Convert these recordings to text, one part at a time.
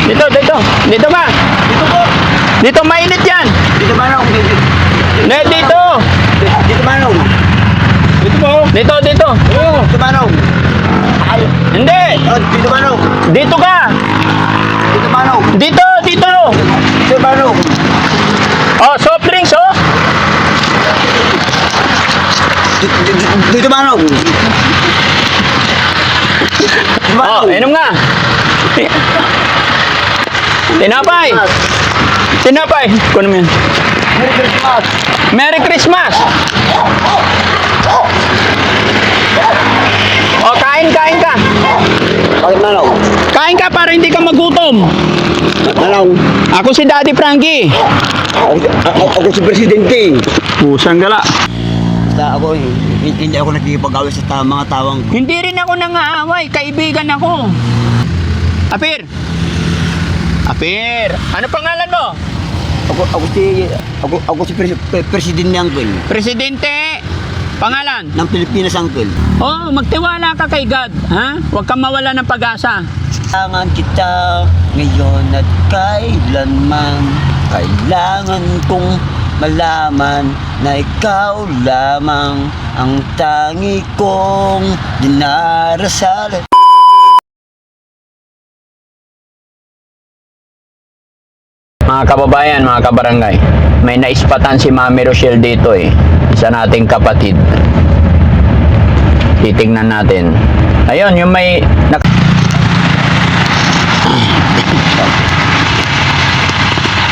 Dito, dito. Dito ba? Dito po. Dito, mainit yan. Dito manong. Ne, dito. Dito manong. Dito po. Dito, dito. Dito manong. Ay. Hindi. Dito manong. Dito ka. Dito manong. Dito, dito. Dito manong. Oh, soft drinks, oh. Dito manong. Oh, inom nga. Tinapay. Tinapay. Kuno mo yan. Merry Christmas. Merry Christmas. Oh, kain ka. Bakit manong? Kain ka para hindi ka magutom. Manong. Ako si Daddy Frankie. Ako si Presidente. Pusang gala. Basta ako, hindi ako nakikipag-away sa mga tawang. Hindi rin ako nangaaway. Kaibigan ako. Apir. Apir. Ano pangalan mo? Ako si Presidente Uncle. Presidente. Pangalan? Ng Pilipinas Uncle. Oh, magtiwala ka kay God. Ha? Huwag kang mawala ng pag-asa. Kailangan kita ngayon at kailanman. Kailangan kong malaman na ikaw lamang ang tangi kong dinarasal. Mga kababayan, mga kabarangay, may naispatan si Mami Rochelle dito eh. Isa nating kapatid. Titingnan natin. Ayun, yung may...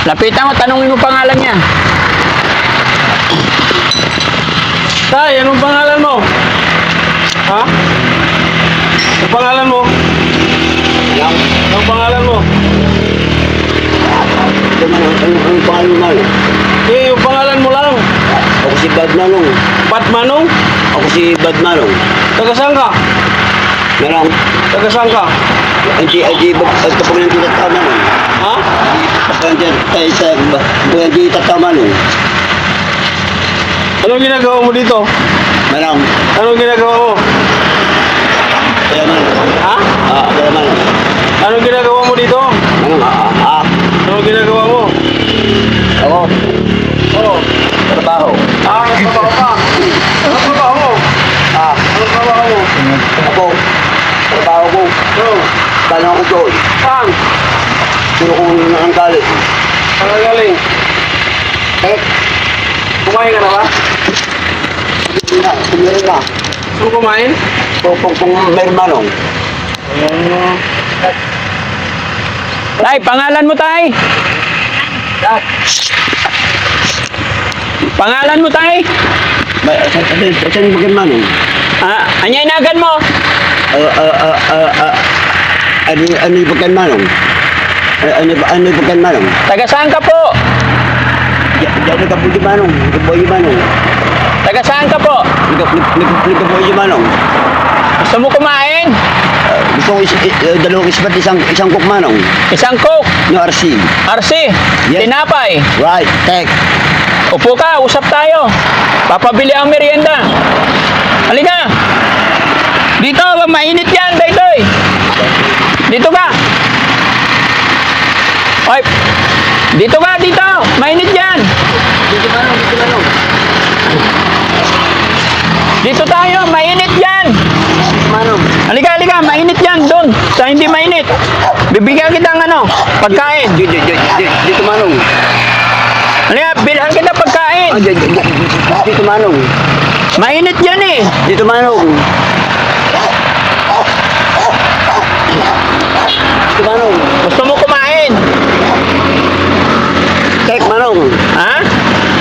Lapitan mo, tanungin mo pangalan niya. Tay, anong pangalan mo? Ha? Anong pangalan mo? Anong pangalan mo? Ang pangalan mo? Eh, yung pangalan mo lang. Ako si Bad Manong. Pat Manong? Ako si Bad Manong. Taga saan ka? Merong, Taga saan ka? hindi tapos ng titatawa Manong. Ha? Hindi tatawa Manong. Anong ginagawa mo dito? Merong, Anong ginagawa mo? kaya Manong. Ha? Kaya Manong. Anong ginagawa mo dito? Manong, Anong ginagawa mo? ako, Oo. trabaho. Anong trabaho ka? Anong trabaho mo? Anong trabaho mo? Ako, trabaho ko. Oo. Paano ako doon? Saan? Sino ko ang galit? Saan ka galing? Eh, Kumain ka na ba? meron na. Saan kumain? Kung meron Manong. Tay, pangalan mo, Tay? Pangalan mo, Tay? Saan yung bagay Manong? Anyay nagan mo? Ano yung bagay Manong? Ano yung bagay Manong? Taga saan ka po? Diyan nagkabuti Manong. Nagkabuti Manong. Taga saan ka po? Nagkabuti Manong. Gusto mo kumain? Gusto ko dalawang ispat isang cook Manong. Isang coke. No RC. RC. Yes. Tinapay. Right, tek. Upo ka, usap tayo. Papabili ang merienda. Halika. Dito, mainit yan, Daytoy. Dito ka. Oy. Dito ka, dito. Mainit yan. Dito Manong, dito Manong. Dito tayo, mainit yan. Manong. Halika, mainit yan doon. Sa hindi mainit. Bibigyan kita ng ano, pagkain. Dito Manong. Halika, bilhan kita pagkain. Dito Manong. Mainit yan eh. Dito Manong. Dito Manong. Gusto mo kumain? Tek Manong. Ha?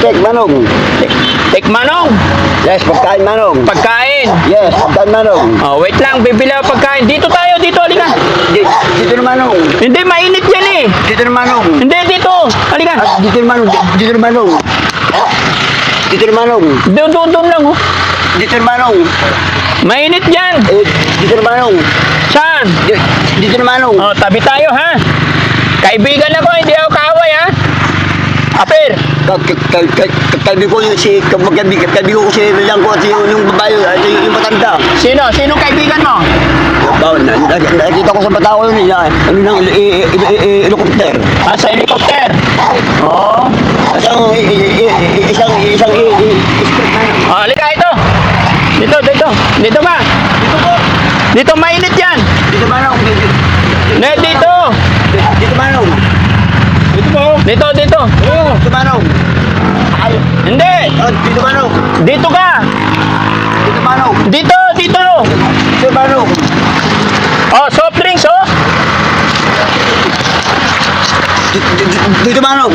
Tek Manong. Tikmanong. Yes, pagkain Manong. Pagkain. Yes, pagkain Manong. Oh, wait lang, bibili ako pagkain. Dito tayo, dito, halika. Dito na Manong. Hindi, mainit yan eh. Dito na Manong. Hindi, dito. Halika. Dito na Manong. Dito na Manong. Dito na Manong. Doon lang oh. Dito na Manong. Mainit yan. Dito na Manong. Saan? Dito na Manong. Oh, tabi tayo ha. Kaibigan ako, hindi ako kaaway ha. Apir! Kalbi ko yung si kalbi ko si lang ko at yung babae yung matanda. Sino? Sinong kaibigan mo? Nakita ko sa bata ko yun ano nang helicopter. Ah, sa helicopter. Oo. Isang Oh, halika ito. Dito. Dito ba? Dito mainit yan. dito manong Dito. dito manong Dito. dito manong Hindi. dito manong Dito ka. dito manong Dito. dito manong Oh, soft drinks, oh. dito manong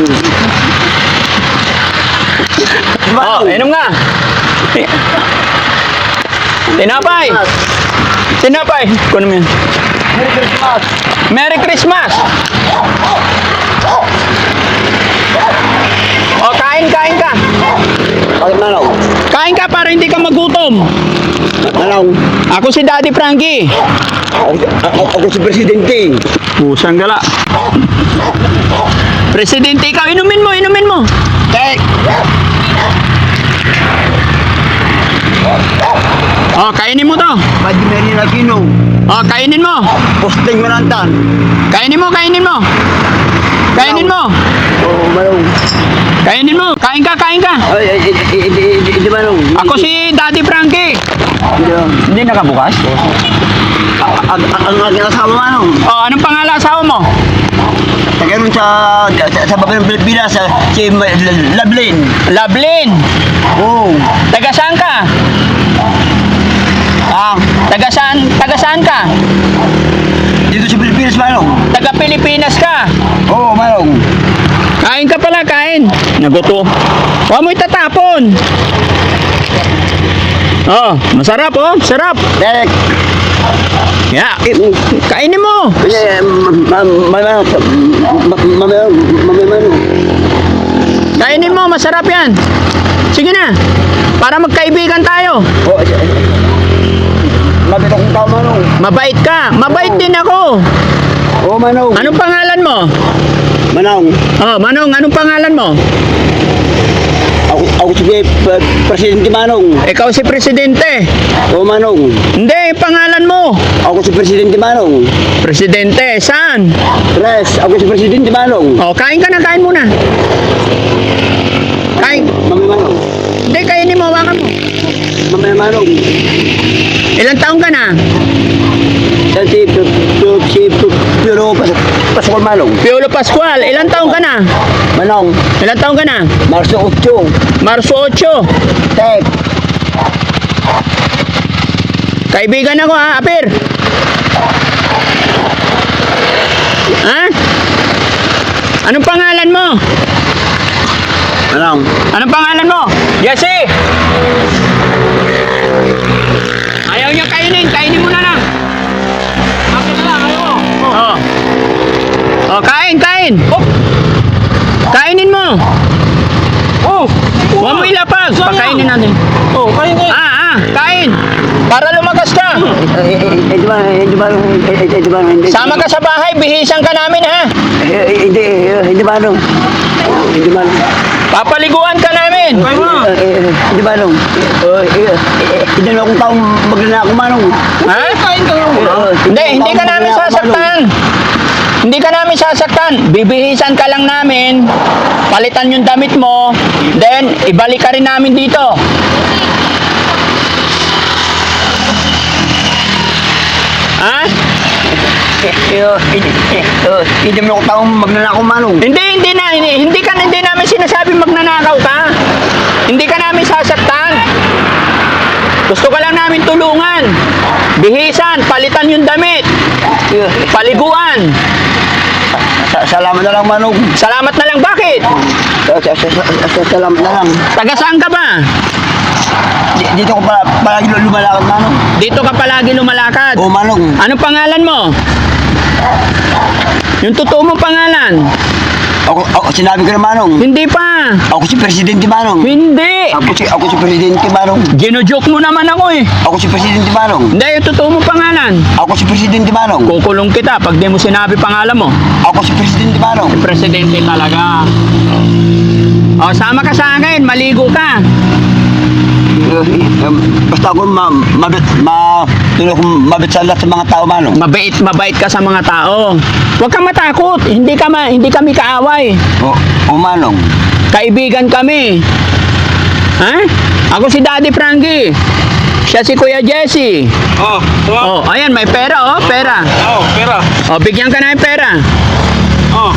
Oh, inom nga. Tinapay. Kunin mo yan. Merry Christmas. Merry Christmas. Oh, kain ka. Bakit manong? Kain ka para hindi ka magutom. Manong, Ako si Daddy Frankie. ako si Presidente. Pusang gala. Presidente ikaw, inumin mo. Tek! Oh, kainin mo to. Pwede meron na kino. Oh, kainin mo. Posting manantan. Kainin mo. Oo, manong. Kainin mo. Kain ka. Ay, hindi manong. Ako si Daddy Frankie. Hindi nakabukas? Ang aking asawa manong. Oh, anong pangalan asawa mo? Tagayon sa babae ng Pilipinas, si Lablin. Lablin. Oo. Taga saan ka? Taga saan ka? Dito sa Pilipinas manong. Taga Pilipinas ka. Oo, manong. Kain ka pala, kain. Naguto. Huwag mo itatapon. Oh, masarap oh. Sarap. Tek! Yeah. Kainin mo. Kainin mo, masarap yan. Sige na. Para magkaibigan tayo. Mabit akong tao manong. Mabait ka. Mabait din ako. Oo, manong. Anong pangalan mo? Manong. Oh, Manong, anong pangalan mo? Ako si Presidente Manong. Ikaw si Presidente. Oo, Manong. Hindi, pangalan mo. Ako si Presidente Manong. Presidente, saan? Pres, ako si Presidente Manong. Oh, kain ka na, kain muna. Kain. Mamaya Manong. Hindi, kainin mo, hawakan mo. Mamaya Manong. Ilang taong ka na? Si Piolo Pascual Manong. Piolo Pascual, ilang taong ka na? Manong. Ilang taong ka na? Marso 8. Marso 8. Tek. Kaibigan ako ha, Apir. Ha? Anong pangalan mo? Manong. Anong pangalan mo? Jesse! Ayaw niya kainin, kainin mo na lang. Akin na lang, ayaw mo. Oh. Oh, kain. Oh. Kainin mo. Oh. Huwag mo ilapag. Pakainin natin. Oh, kain. Kain. Para lumagas ka. Hindi ba? Sama ka sa bahay, bihisan ka namin ha. Hindi Manong. Hindi Manong. Papaliguan ka namin. Hindi Manong. Hindi na akong taong magnanako Manong. Ha? Kain ka lang. Hindi ka namin sasaktan. Hindi ka namin sasaktan. Bibihisan ka lang namin. Palitan yung damit mo. Then, ibalik ka rin namin dito. Ha? Hindi mo akong taong magnanako Manong. Hindi namin sinasabi magnanakaw ka. Hindi ka namin sasaktan. Gusto ka lang namin tulungan. Bihisan, palitan yung damit. Paliguan. Salamat na lang Manong. Salamat na lang. Bakit? Salamat na lang. Taga saan ka ba? Dito ko palagi lumalakad Manong. Dito ka palagi lumalakad. Oo Manong. Anong pangalan mo? Yung totoo mong pangalan. Ako sinabi ko na Manong. Hindi pa. Ako si Presidente Manong. Hindi! Ako si Presidente Manong. Ginojoke mo naman ako eh. Ako si Presidente Manong. Hindi, yung totoo mo pangalan. Ako si Presidente Manong. Kukulong kita pag di mo sinabi pangalan mo. Ako si Presidente Manong. Presidente talaga. O, sama ka sa akin. Maligo ka. Basta ako mabit sa lahat sa mga tao, Manong. Mabait ka sa mga tao. Huwag kang matakot. Hindi kami kaaway. O Manong. Kaibigan kami. Ha? Ako si Daddy Frankie. Siya si Kuya Jesse. Oh, tuwa. Oh, ayan, may pera, oh, pera. Oh, pera. Oh, bigyan ka na ng pera. Oh.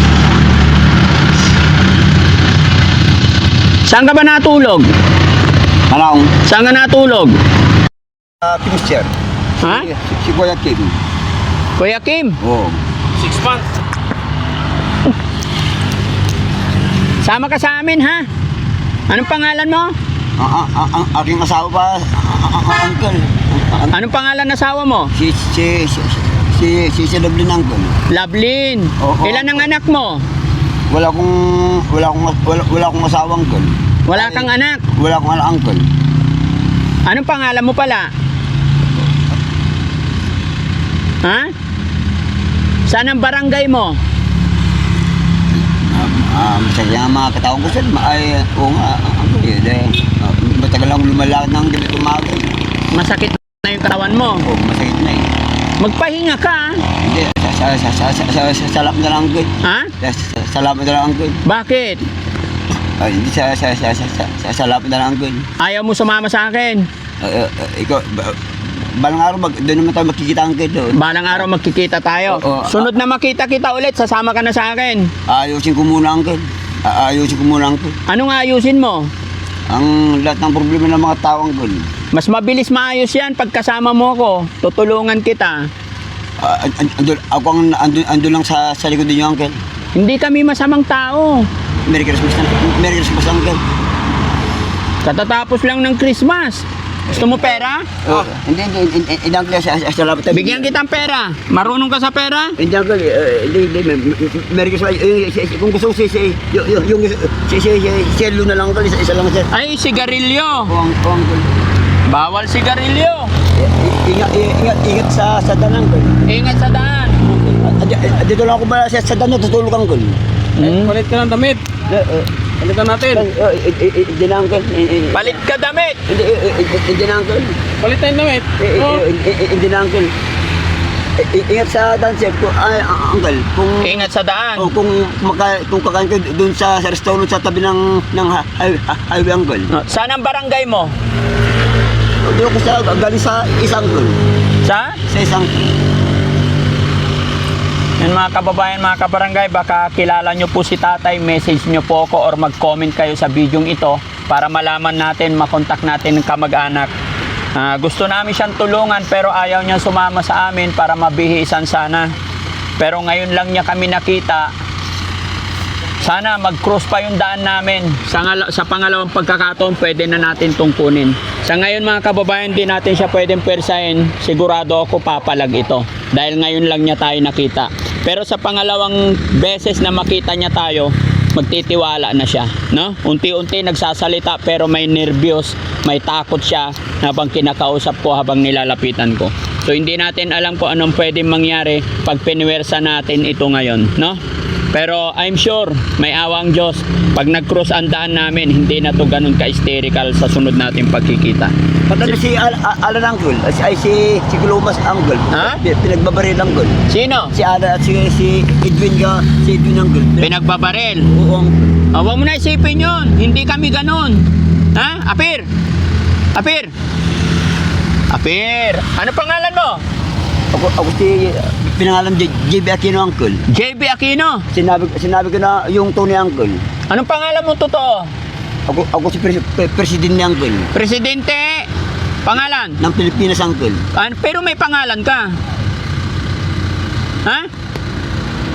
Saan ka ba natulog? Manong. Saan ka natulog? Finisher. Ha? Si Kuya Kim. Kuya Kim, Oo. 6 months. sama ka sa amin, ha? Anong pangalan mo? Ang aking asawa pa, uncle. Anong pangalan ng asawa mo? Si Dublin uncle. Lovelyn. Oo. Ilan ang anak mo? Wala akong asawa uncle. Wala kang anak. Wala akong uncle. Anong pangalan mo pala? Ha? Saan ang barangay mo? Masaya ang mga katawang ko sir. Ay, oo nga, uncle. Matagal akong lumalakad ng gabi umaga. Masakit na yung katawan mo. Oo, masakit na eh. Magpahinga ka, ha? Hindi, salap na lang uncle. Ha? Salap na lang uncle. Bakit? Ay, hindi, salap na lang uncle. Ayaw mo sumama sa akin. Ikaw, balang araw, doon naman tayo makikita ang kito. Balang araw magkikita tayo. Oo. Sunod na makita kita ulit, sasama ka na sa akin. Ayusin ko muna ang kito. Ayusin ko muna ang kito. Anong ayusin mo? Ang lahat ng problema ng mga tawang ko. Mas mabilis maayos yan pag kasama mo ko. Tutulungan kita. Ando lang sa likod ninyo, uncle. Hindi kami masamang tao. Merry Christmas, uncle. Katatapos lang ng Christmas. Gusto mo pera? Hindi, uncle, salamat. Bigyan kitang pera. Marunong ka sa pera? Hindi, uncle, hindi, Merry Christmas. Kung gusto ko yung selo na lang, uncle, isa lang, sir. Ay, sigarilyo. Uncle. Bawal sigarilyo. Ingat sa daan, uncle. Ingat sa daan. Dito lang ako ba sa daan, tutulog, uncle. Palit ka ng damit. Palitan natin. Hindi na, uncle. Palit ka damit. Hindi na, uncle. Palit tayong damit. Oh. Hindi na, uncle. Ingat sa daan, sir. Uncle, kung Ingat sa daan. kung kakain ko doon sa restaurant sa tabi ng highway, uncle. Saan ang barangay mo? Doon ko sa galing sa isang, uncle. Sa? Sa isang. Yan mga kababayan, mga kabarangay, baka kilala nyo po si tatay, message nyo po ako or mag-comment kayo sa video ito para malaman natin, makontak natin ng kamag-anak. Gusto namin siyang tulungan pero ayaw niya sumama sa amin para mabihisan sana. Pero ngayon lang niya kami nakita. Sana mag-cross pa yung daan namin. Sa pangalawang pagkakataon, pwede na natin tungkunin. Sa ngayon mga kababayan, di natin siya pwedeng persahin. Sigurado ako papalag ito. Dahil ngayon lang niya tayo nakita. Pero sa pangalawang beses na makita niya tayo, magtitiwala na siya, no? Unti-unti nagsasalita pero may nervyos, may takot siya habang kinakausap ko, habang nilalapitan ko. So hindi natin alam kung anong pwedeng mangyari pag piniwersa natin ito ngayon, no? Pero I'm sure may awang Diyos. Pag nag-cross ang daan namin, hindi na to ganun ka-hysterical sa sunod nating pagkikita. Pati si Alan Uncle, ay si Glomas Uncle. Ha? Pinagbabaril Uncle. Sino? Si Alan at si Edwin Uncle. Pinagbabaril. Oo, uncle. Huwag mo na isipin yun. Hindi kami ganun. Ha? Apir! Apir! Apir! Ano pangalan mo? Ako si pinangalan JB Aquino, Uncle. JB Aquino. Sinabi ko na yung Tony, Uncle. Anong pangalan mo totoo? Ako si Presidente, Uncle. Presidente. Pangalan? Ng Pilipinas, Uncle. Pero may pangalan ka. Ha?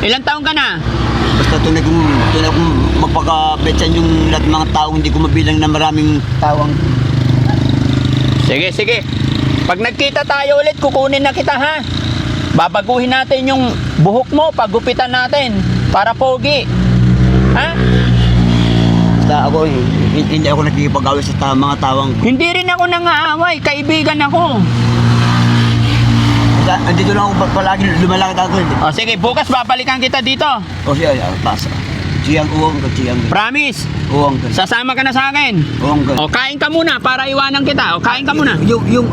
Ilang taon ka na? Basta tunay kong magpakabetsan yung lahat ng mga tao, hindi ko mabilang na maraming tawang. Sige, sige. Pag nagkita tayo ulit, kukunin na kita, ha? Babaguhin natin yung buhok mo, pagupitan natin para pogi. Ha? basta ako, hindi ako nakikipag-away sa mga tawang. Hindi rin ako nangaaway, kaibigan ako. Basta, andito lang ako palagi, lumalakad ako. O sige, bukas babalikan kita dito. O siya, basta. Siyang uwang ka, siyang ka. Promise. Uwang ka. Sasama ka na sa akin. Uwang ka. O kain ka muna para iwanan kita. O kain ka muna. Yung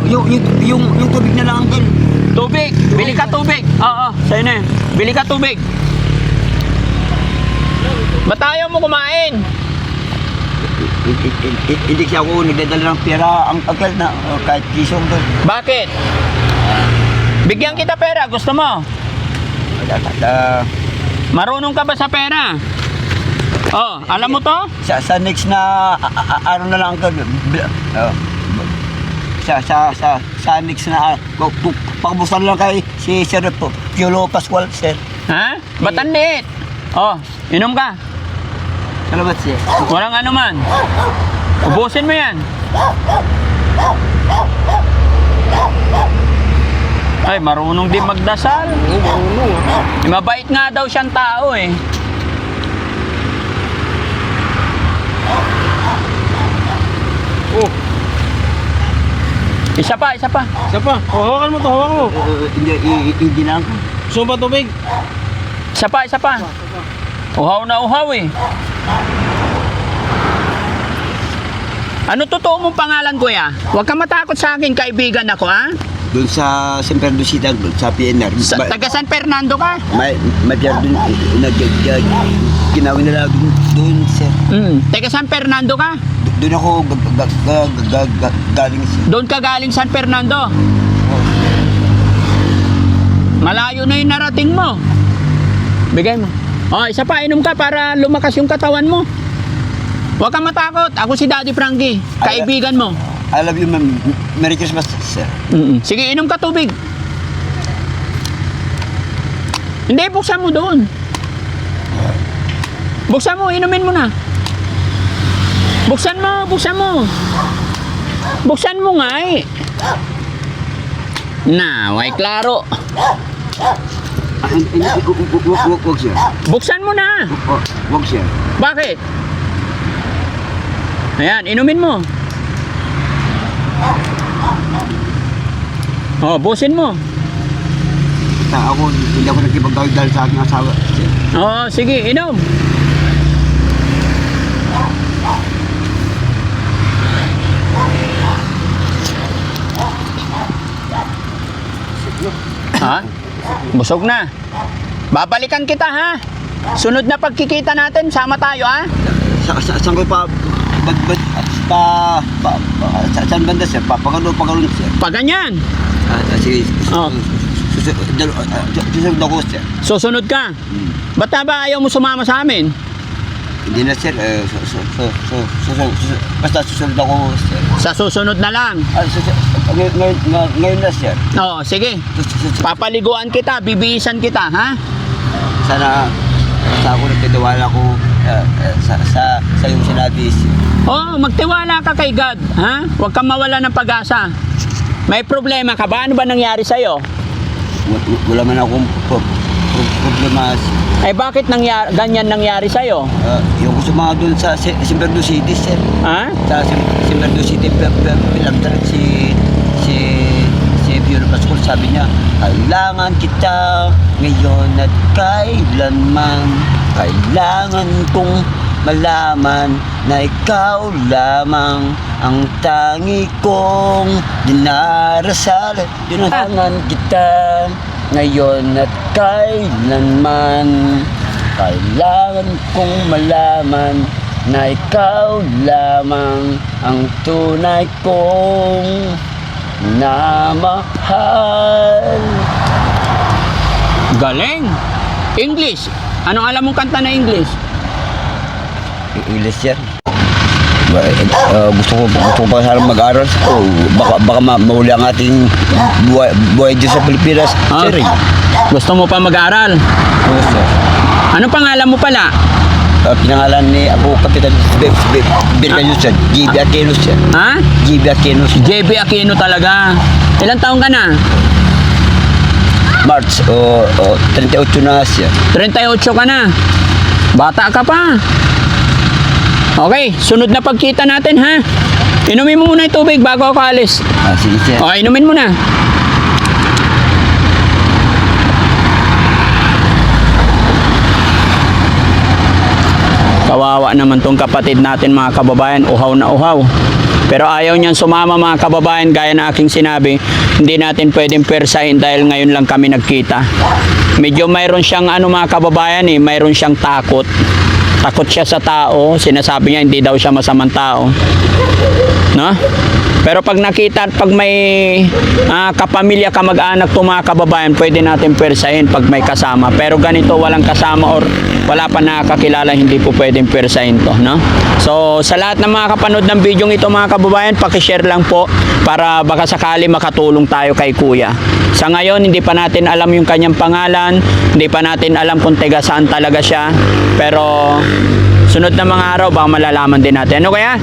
tubig na lang, Uncle. Tubig. Bili ka tubig. Oo, sa'yo na yun. Bili ka tubig. Ba't ayaw mo kumain? Hindi siya ako nagdadala ng pera ang Uncle na kahit kisong doon. Bakit? Bigyan kita pera. Gusto mo? Marunong ka ba sa pera? Oh, alam mo to? Sa next na ano na lang Uncle. Sa next na pagbusan lang kay si Sir Piolo Pascual, sir. Ha? Ba't ang liit? Oh, inom ka. Salamat, sir. Walang ano man. Ubusin mo yan. Ay, marunong din magdasal. Mabait nga daw siyang tao eh. Oh, Isa pa, isa pa. isa pa. Oh, hawakan mo to, hawakan mo. Hindi na ako. Gusto mo ba tubig? Isa pa, isa pa. Uhaw na uhaw eh. Ano totoo mong pangalan, kuya? Huwag ka matakot sa akin, kaibigan ako, ha? Doon sa San Pedro City, sa PNR. Taga San Fernando ka? May doon, ginawin nila doon, sir. Taga San Fernando ka? Doon ako galing, sir. Doon ka galing San Fernando? Malayo na yung narating mo. Bigay mo. Oh, isa pa, inom ka para lumakas yung katawan mo. Huwag kang matakot. Ako si Daddy Frankie, kaibigan mo. I love you, ma'am. Merry Christmas, sir. Sige, inom ka tubig. Hindi, buksan mo doon. Buksan mo, inumin mo na. Buksan mo, buksan mo. Buksan mo nga eh. Na, way klaro. Wag, sir. Buksan mo na. Wag, sir. Bakit? Ayan, inumin mo. Oh, busin mo. Ako, hindi ako nagkipag-gawin dahil sa aking asawa, sir. Oo, sige, inom. Ha? Busog na. Babalikan kita, ha? Sunod na pagkikita natin, sama tayo, ha? Saan ko saan banda, sir? Pagano, sir? Pag ganyan. Sige. Oh. Susunod ako, sir. Susunod ka. Ba't ba ayaw mo sumama sa amin? Hindi na, sir. Basta susunod ako, sir. Sa susunod na lang. Ngayon na, sir. Oo, sige. Papaliguan kita, bibihisan kita, ha? Sana ako nagtitiwala ko sa iyong sinabi, sir. Oo, magtiwala ka kay God, ha? Huwag kang mawala ng pag-asa. May problema ka ba? Ano ba nangyari sa'yo? Wala man akong problema. Ay bakit ganyan nangyari sa'yo? Yung gusto mga doon sa Simberdo City, sir. Ha? Sa Simberdo City, pinagtalag si Piolo Pascual, sabi niya, kailangan kita ngayon at kailanman. Kailangan kong malaman na ikaw lamang ang tangi kong dinarasal. Kailangan kita ngayon at kailanman. Kailangan kong malaman na ikaw lamang ang tunay kong namahal. Galing! English! Anong alam mong kanta na English? English yan. Gusto ko pa sana mag-aral. Baka mahuli ang ating buhay dito sa Pilipinas. Sir, Gusto mo pa mag-aral? Oo, sir. Ano pangalan mo pala? Pinangalan ni ako, Kapitan Birgayo, sir. JB Aquino, sir. Ha? JB Aquino, sir. JB Aquino talaga. Ilang taong ka na? March, 38 na, sir. 38 ka na. Bata ka pa. Okay, sunod na pagkita natin ha. Inumin mo muna yung tubig bago ako alis. Sige, sir. O, inumin mo na. Kawawa naman tong kapatid natin mga kababayan, uhaw na uhaw. Pero ayaw niyang sumama mga kababayan, gaya na aking sinabi, hindi natin pwedeng persahin dahil ngayon lang kami nagkita. Medyo mayroon siyang mga kababayan mayroon siyang takot. Takot siya sa tao, sinasabi niya hindi daw siya masamang tao. No? Pero pag nakita, pag may kapamilya, kamag-anak to mga kababayan, pwede natin persahin pag may kasama. Pero ganito, walang kasama or wala pa nakakilala, hindi po pwedeng persahin to. No? So, sa lahat ng mga kapanood ng video ito mga kababayan, pakishare lang po para baka sakali makatulong tayo kay Kuya. Sa ngayon, hindi pa natin alam yung kanyang pangalan, hindi pa natin alam kung taga saan talaga siya. Pero, sunod na mga araw, baka malalaman din natin. Ano kaya?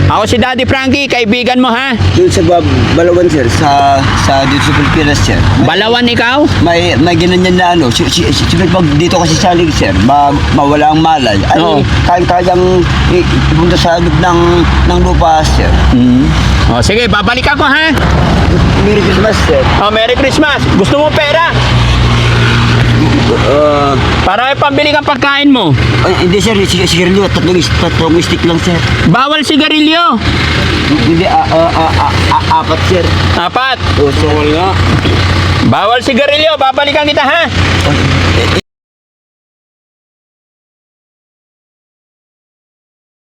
Ako si Daddy Frankie, kaibigan mo ha? Doon sa Balawan, sir, sa dito sa Pilipinas, sir. Balawan ikaw? May ginanyan na siyempre pag dito kasi sa lig, sir, mawala ang malay. Ay, Oo. kayang ipunta sa loob ng lupa, sir. O sige, babalik ako ha? Merry Christmas, sir. O, Merry Christmas. Gusto mo pera? Para may pambili kang pagkain mo. Hindi, sir, sigarilyo, tatlong stick lang, sir. Bawal sigarilyo. Hindi, apat, sir. 4. Oo, sir. Bawal sigarilyo, babalikan kita ha?